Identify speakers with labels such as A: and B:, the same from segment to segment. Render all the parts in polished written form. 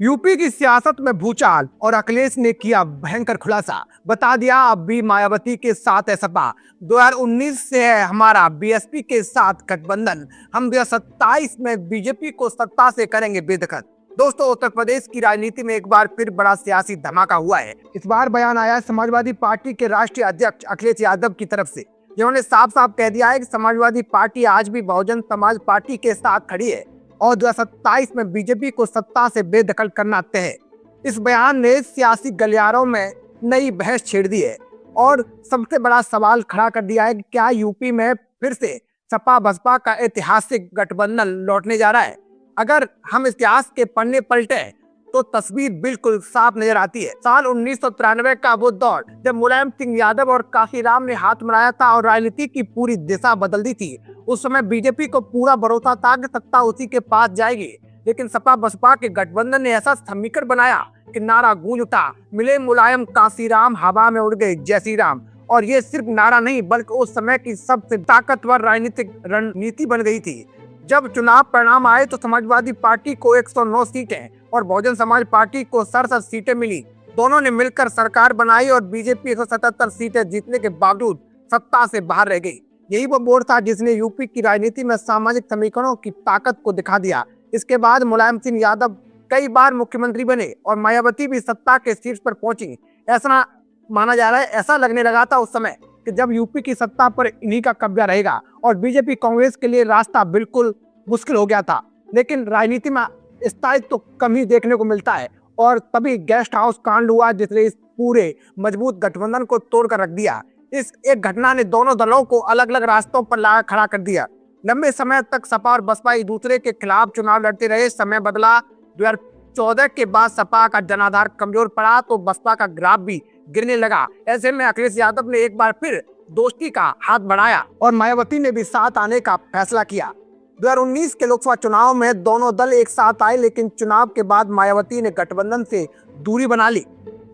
A: UP की सियासत में भूचाल और अखिलेश ने किया भयंकर खुलासा। बता दिया अब भी मायावती के साथ है सपा। 2019 से है हमारा बीएसपी के साथ गठबंधन। हम 2027 में बीजेपी को सत्ता से करेंगे बेदखल। दोस्तों, उत्तर प्रदेश की राजनीति में एक बार फिर बड़ा सियासी धमाका हुआ है। इस बार बयान आया समाजवादी पार्टी के राष्ट्रीय अध्यक्ष अखिलेश यादव की तरफ से, जिन्होंने साफ साफ कह दिया है कि समाजवादी पार्टी आज भी बहुजन समाज पार्टी के साथ खड़ी है और 2027 में बीजेपी को सत्ता से बेदखल करना तय है। इस बयान ने सियासी गलियारों में नई बहस छेड़ दी है और सबसे बड़ा सवाल खड़ा कर दिया है कि क्या यूपी में फिर से सपा बसपा का ऐतिहासिक गठबंधन लौटने जा रहा है। अगर हम इतिहास के पन्ने पलटे तो तस्वीर बिल्कुल साफ नजर आती है। साल 1993 का वो दौर जब मुलायम सिंह यादव और काशीराम ने हाथ मिलाया था और राजनीति की पूरी दिशा बदल दी थी। उस समय बीजेपी को पूरा भरोसा था कि सत्ता उसी के पास जाएगी, लेकिन सपा बसपा के गठबंधन ने ऐसा समीकरण बनाया कि नारा गूंज उठा, मिले मुलायम काशीराम, हवा में उड़ गए जय श्री राम। और ये सिर्फ नारा नहीं बल्कि उस समय की सबसे ताकतवर राजनीतिक रणनीति बन गई थी। जब चुनाव परिणाम आए तो समाजवादी पार्टी को 109 सीटें और बहुजन समाज पार्टी को 67 सीटें मिली। दोनों ने मिलकर सरकार बनाई और बीजेपी 177 सीटें जीतने के बावजूद सत्ता से बाहर रह गई। यही वो मोड़ था जिसने यूपी की राजनीति में सामाजिक समीकरणों की ताकत को दिखा दिया। इसके बाद मुलायम सिंह यादव कई बार मुख्यमंत्री बने और मायावती भी सत्ता के शीर्ष पर पहुंची। ऐसा माना जा रहा है, ऐसा लगने लगा था उस समय कि जब यूपी की सत्ता पर इन्हीं का कब्जा रहेगा और बीजेपी कांग्रेस के लिए रास्ता बिल्कुल मुश्किल हो गया था। लेकिन राजनीति में स्थायित्व तो कम ही देखने को मिलता है और तभी गेस्ट हाउस कांड हुआ जिसने इस पूरे मजबूत गठबंधन को तोड़कर रख दिया। इस एक घटना ने दोनों दलों को अलग अलग रास्तों पर ला खड़ा कर दिया। लंबे समय तक सपा और बसपा एक दूसरे के खिलाफ चुनाव लड़ते रहे। समय बदला, 2014 के बाद सपा का जनाधार कमजोर पड़ा तो बसपा का ग्राफ भी गिरने लगा। ऐसे में अखिलेश यादव ने एक बार फिर दोस्ती का हाथ बढ़ाया और मायावती ने भी साथ आने का फैसला किया। 2019 के लोकसभा चुनाव में दोनों दल एक साथ आए, लेकिन चुनाव के बाद मायावती ने गठबंधन से दूरी बना ली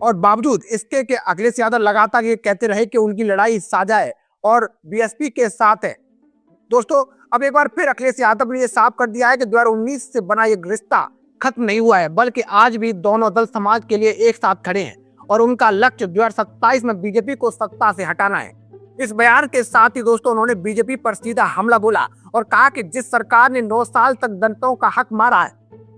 A: और बावजूद इसके कि अखिलेश यादव लगातार ये कहते रहे कि उनकी लड़ाई साझा है और बीएसपी के साथ है। दोस्तों, अब एक बार फिर अखिलेश यादव ने ये साफ कर दिया है कि 2019 से बना ये रिश्ता खत्म नहीं हुआ है, बल्कि आज भी दोनों दल समाज के लिए एक साथ खड़े हैं और उनका लक्ष्य 2027 में बीजेपी को सत्ता से हटाना है। इस बयान के साथ ही दोस्तों उन्होंने बीजेपी पर सीधा हमला बोला और कहा कि जिस सरकार ने 9 साल तक दलितों का हक मारा है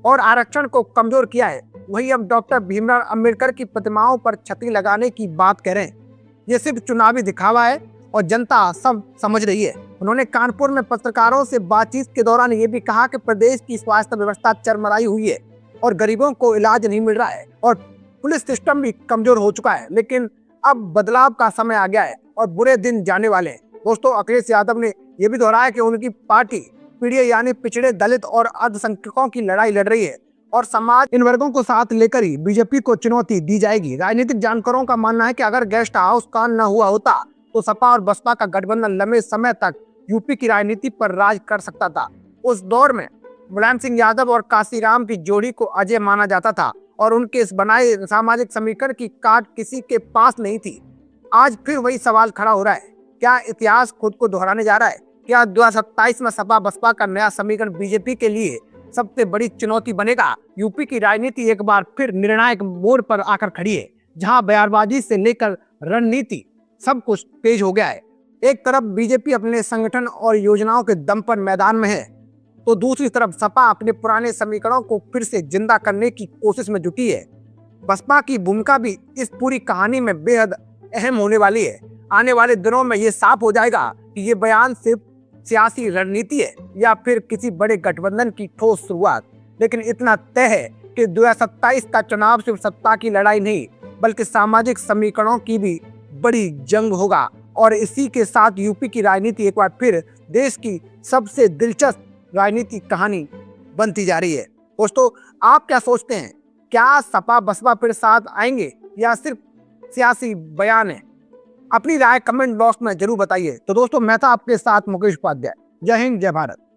A: और आरक्षण को कमजोर किया है, वही अब डॉक्टर भीमराव अंबेडकर की प्रतिमाओं पर छतरी लगाने की बात कह रहे हैं। ये सिर्फ चुनावी दिखावा है और जनता सब समझ रही है। उन्होंने कानपुर में पत्रकारों से बातचीत के दौरान ये भी कहा कि प्रदेश की स्वास्थ्य व्यवस्था चरमराई हुई है और गरीबों को इलाज नहीं मिल रहा है और पुलिस सिस्टम भी कमजोर हो चुका है, लेकिन अब बदलाव का समय आ गया है और बुरे दिन जाने वाले हैं। दोस्तों, अखिलेश यादव ने यह भी दोहराया कि उनकी पार्टी पीड़ित यानी पिछड़े, दलित और अल्पसंख्यकों की लड़ाई लड़ रही है और समाज इन वर्गों को साथ लेकर ही बीजेपी को चुनौती दी जाएगी। राजनीतिक जानकारों का मानना है कि अगर गेस्ट हाउस कांड न हुआ होता तो सपा और बसपा का गठबंधन लंबे समय तक यूपी की राजनीति पर राज कर सकता था। उस दौर में मुलायम सिंह यादव और काशीराम की जोड़ी को अजय माना जाता था और उनके इस बनाए सामाजिक समीकरण की काट किसी के पास नहीं थी। आज फिर वही सवाल खड़ा हो रहा है, क्या इतिहास खुद को दोहराने जा रहा है? क्या 2027 में सपा बसपा का नया समीकरण बीजेपी के लिए सबसे बड़ी चुनौती बनेगा? यूपी की राजनीति एक बार फिर निर्णायक मोड़ पर आकर खड़ी है, जहां बयानबाजी से लेकर रणनीति सब कुछ तेज हो गया है। एक तरफ बीजेपी अपने संगठन और योजनाओं के दम पर मैदान में है, तो दूसरी तरफ सपा अपने पुराने समीकरणों को फिर से जिंदा करने की कोशिश में जुटी है। बसपा की भूमिका भी इस पूरी कहानी में बेहद अहम होने वाली है। आने वाले दिनों में ये साफ हो जाएगा कि ये बयान सिर्फ सियासी रणनीति है या फिर किसी बड़े गठबंधन की ठोस शुरुआत। लेकिन इतना तय है कि 2027 का चुनाव सिर्फ सत्ता की लड़ाई नहीं बल्कि सामाजिक समीकरणों की भी बड़ी जंग होगा और इसी के साथ यूपी की राजनीति एक बार फिर देश की सबसे दिलचस्प राजनीतिक कहानी बनती जा रही है। दोस्तों, आप क्या सोचते हैं? क्या सपा बसपा फिर साथ आएंगे या सिर्फ सियासी बयान है? अपनी राय कमेंट बॉक्स में जरूर बताइए। तो दोस्तों, मैं था आपके साथ मुकेश उपाध्याय। जय हिंद, जय भारत।